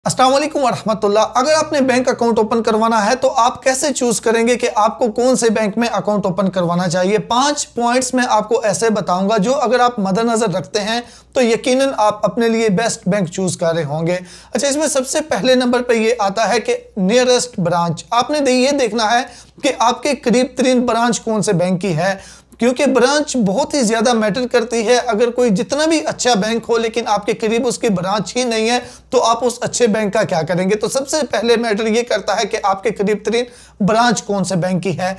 अस्सलाम वालेकुम वरहमतुल्लाह। अगर आपने बैंक अकाउंट ओपन करवाना है तो आप कैसे चूज करेंगे कि आपको कौन से बैंक में अकाउंट ओपन करवाना चाहिए। 5 पॉइंट्स में आपको ऐसे बताऊंगा जो अगर आप मद्देनजर रखते हैं तो यकीनन आप अपने लिए बेस्ट बैंक चूज कर रहे होंगे। अच्छा, इसमें सबसे पहले नंबर पे ये आता है कि नियरेस्ट ब्रांच। आपने ये देखना है कि आपके करीब तरीन ब्रांच कौन से बैंक की है, क्योंकि ब्रांच बहुत ही ज़्यादा मैटर करती है। अगर कोई जितना भी अच्छा बैंक हो लेकिन आपके करीब उसकी ब्रांच ही नहीं है तो आप उस अच्छे बैंक का क्या करेंगे। तो सबसे पहले मैटर ये करता है कि आपके करीब तरीन ब्रांच कौन से बैंक की है।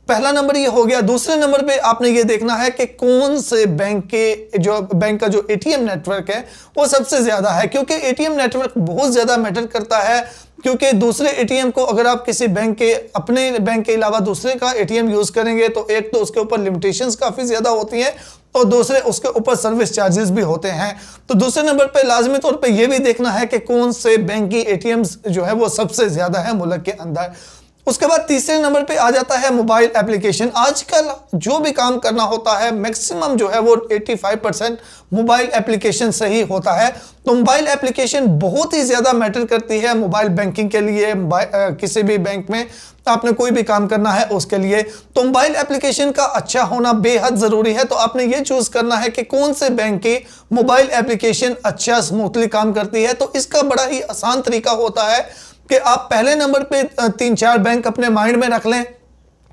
पहला नंबर ये हो गया। दूसरे नंबर पे आपने ये देखना है कि कौन से बैंक का जो एटीएम नेटवर्क है वो सबसे ज़्यादा है, क्योंकि एटीएम नेटवर्क बहुत ज़्यादा मैटर करता है। क्योंकि दूसरे एटीएम को अगर आप किसी बैंक के अपने बैंक के अलावा दूसरे का एटीएम यूज़ करेंगे तो एक तो उसके ऊपर लिमिटेशंस काफ़ी ज़्यादा होती हैं और दूसरे उसके ऊपर सर्विस चार्जेस भी होते हैं। तो दूसरे नंबर पे लाजमी तौर पे ये भी देखना है कि कौन से बैंक की एटीएम्स जो है वो सबसे ज़्यादा है मुल्क के अंदर। उसके बाद तीसरे नंबर पे आ जाता है मोबाइल एप्लीकेशन। आजकल जो भी काम करना होता है मैक्सिमम जो है वो 85% मोबाइल एप्लीकेशन से ही होता है। तो मोबाइल एप्लीकेशन बहुत ही ज़्यादा मैटर करती है मोबाइल बैंकिंग के लिए। किसी भी बैंक में आपने कोई भी काम करना है उसके लिए तो मोबाइल एप्लीकेशन का अच्छा होना बेहद ज़रूरी है। तो आपने ये चूज़ करना है कि कौन से बैंक की मोबाइल एप्लीकेशन अच्छा स्मूथली काम करती है। तो इसका बड़ा ही आसान तरीका होता है कि आप पहले नंबर पे 3-4 बैंक अपने माइंड में रख लें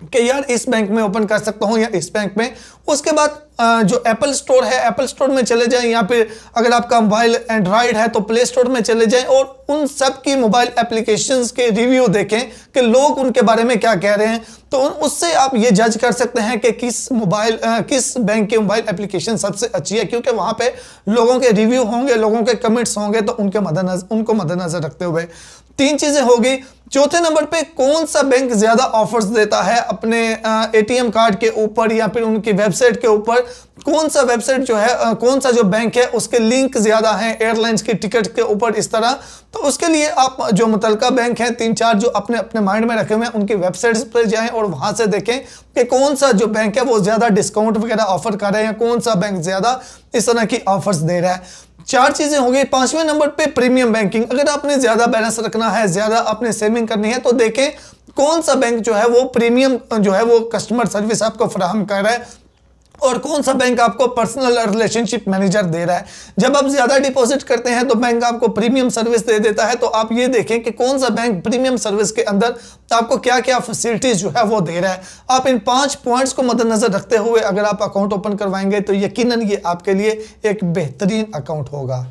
कि यार इस बैंक में ओपन कर सकता हूँ या इस बैंक में। उसके बाद जो एप्पल स्टोर है एप्पल स्टोर में चले जाएं, या फिर अगर आपका मोबाइल एंड्रॉयड है तो प्ले स्टोर में चले जाएं और उन सब की मोबाइल एप्लीकेशंस के रिव्यू देखें कि लोग उनके बारे में क्या कह रहे हैं। तो उससे आप ये जज कर सकते हैं कि किस बैंक की मोबाइल एप्लीकेशन सबसे अच्छी है, क्योंकि वहाँ पे लोगों के रिव्यू होंगे, लोगों के कमेंट्स होंगे। तो उनको मद्देनजर रखते हुए 3 चीज़ें होगी। चौथे नंबर पे कौन सा बैंक ज़्यादा ऑफर्स देता है अपने एटीएम कार्ड के ऊपर या फिर उनकी वेबसाइट के ऊपर। कौन सा वेबसाइट जो है कौन सा जो बैंक है उसके लिंक ज़्यादा हैं एयरलाइंस की टिकट के ऊपर, इस तरह। तो उसके लिए आप जो मुतलका बैंक है 3-4 जो अपने अपने माइंड में रखे हुए हैं उनकी वेबसाइट्स पर जाएं और वहाँ से देखें कि कौन सा जो बैंक है वो ज़्यादा डिस्काउंट वगैरह ऑफर कर रहे हैं, कौन सा बैंक ज़्यादा इस तरह की ऑफर्स दे रहा है। 4 चीज़ें हो गई। 5वें नंबर पे प्रीमियम बैंकिंग। अगर आपने ज़्यादा बैलेंस रखना है, ज़्यादा आपने सेविंग करनी है तो देखें कौन सा बैंक जो है वो प्रीमियम जो है वो कस्टमर सर्विस आपको फराहम कर रहा है और कौन सा बैंक आपको पर्सनल रिलेशनशिप मैनेजर दे रहा है। जब आप ज़्यादा डिपॉजिट करते हैं तो बैंक आपको प्रीमियम सर्विस दे देता है। तो आप ये देखें कि कौन सा बैंक प्रीमियम सर्विस के अंदर आपको क्या क्या फैसिलिटीज़ जो है वो दे रहा है। आप इन 5 पॉइंट्स को मद्देनजर रखते हुए अगर आप अकाउंट ओपन करवाएंगे तो यकीनन ये आपके लिए एक बेहतरीन अकाउंट होगा।